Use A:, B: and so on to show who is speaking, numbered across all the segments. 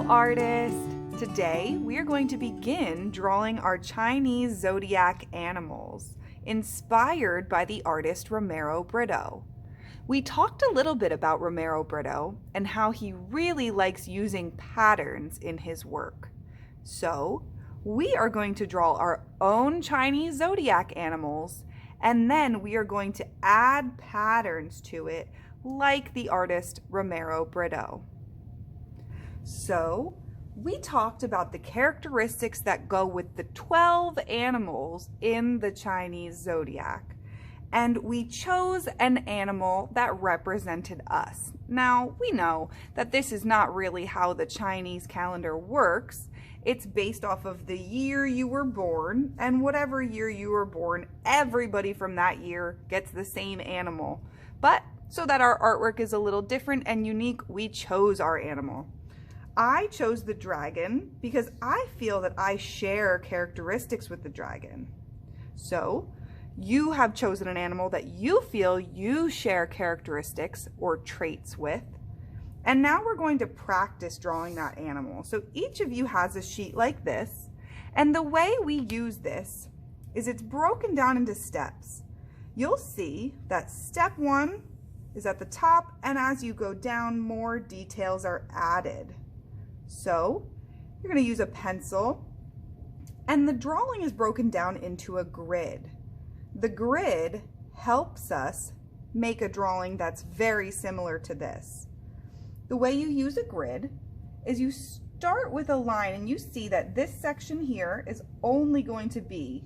A: Hello, artist! Today we are going to begin drawing our Chinese zodiac animals, inspired by the artist Romero Britto. We talked a little bit about Romero Britto and how he really likes using patterns in his work. So, we are going to draw our own Chinese zodiac animals, and then we are going to add patterns to it like the artist Romero Britto. So, we talked about the characteristics that go with the 12 animals in the Chinese zodiac, and we chose an animal that represented us. Now, we know that this is not really how the Chinese calendar works. It's based off of the year you were born, and whatever year you were born, everybody from that year gets the same animal. But so that our artwork is a little different and unique, we chose our animal. I chose the dragon because I feel that I share characteristics with the dragon. So, you have chosen an animal that you feel you share characteristics or traits with. And now we're going to practice drawing that animal. So each of you has a sheet like this. And the way we use this is it's broken down into steps. You'll see that step 1 is at the top, and as you go down, more details are added. So you're going to use a pencil, and the drawing is broken down into a grid. The grid helps us make a drawing that's very similar to this. The way you use a grid is you start with a line, and you see that this section here is only going to be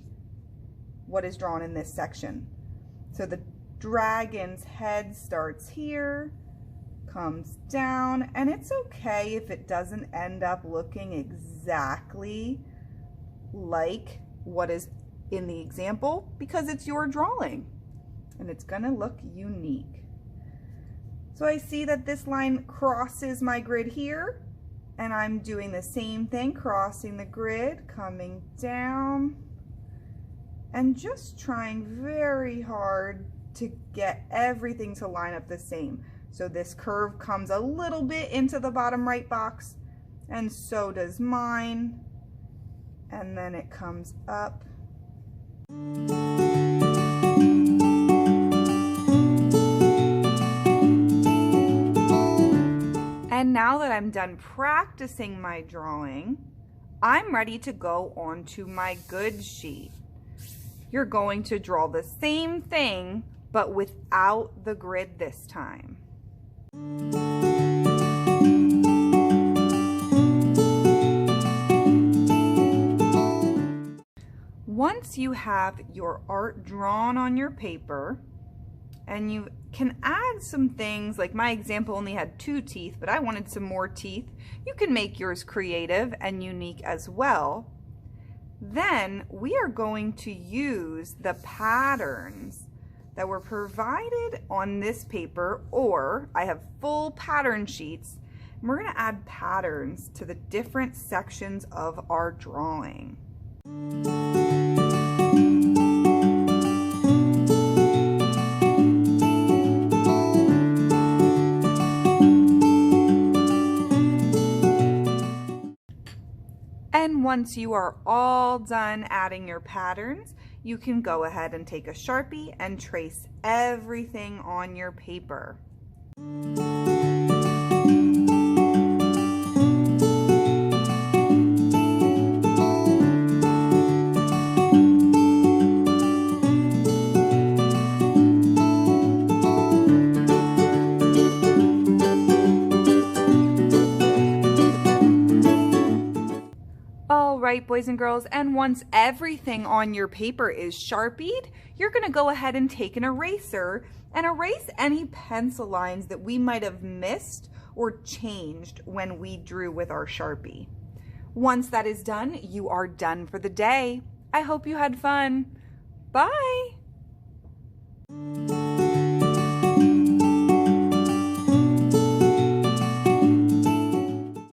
A: what is drawn in this section. So the dragon's head starts here, comes down, and it's okay if it doesn't end up looking exactly like what is in the example, because it's your drawing and it's gonna look unique. So I see that this line crosses my grid here, and I'm doing the same thing, crossing the grid, coming down, and just trying very hard to get everything to line up the same. So this curve comes a little bit into the bottom right box, and so does mine, and then it comes up. And now that I'm done practicing my drawing, I'm ready to go onto my good sheet. You're going to draw the same thing, but without the grid this time. Once you have your art drawn on your paper, and you can add some things, like my example only had 2 teeth, but I wanted some more teeth. You can make yours creative and unique as well. Then we are going to use the patterns that were provided on this paper, or I have full pattern sheets, and we're going to add patterns to the different sections of our drawing. And once you are all done adding your patterns, you can go ahead and take a Sharpie and trace everything on your paper. All right, boys and girls, and once everything on your paper is Sharpied, you're gonna go ahead and take an eraser and erase any pencil lines that we might have missed or changed when we drew with our Sharpie. Once that is done, you are done for the day. I hope you had fun. Bye.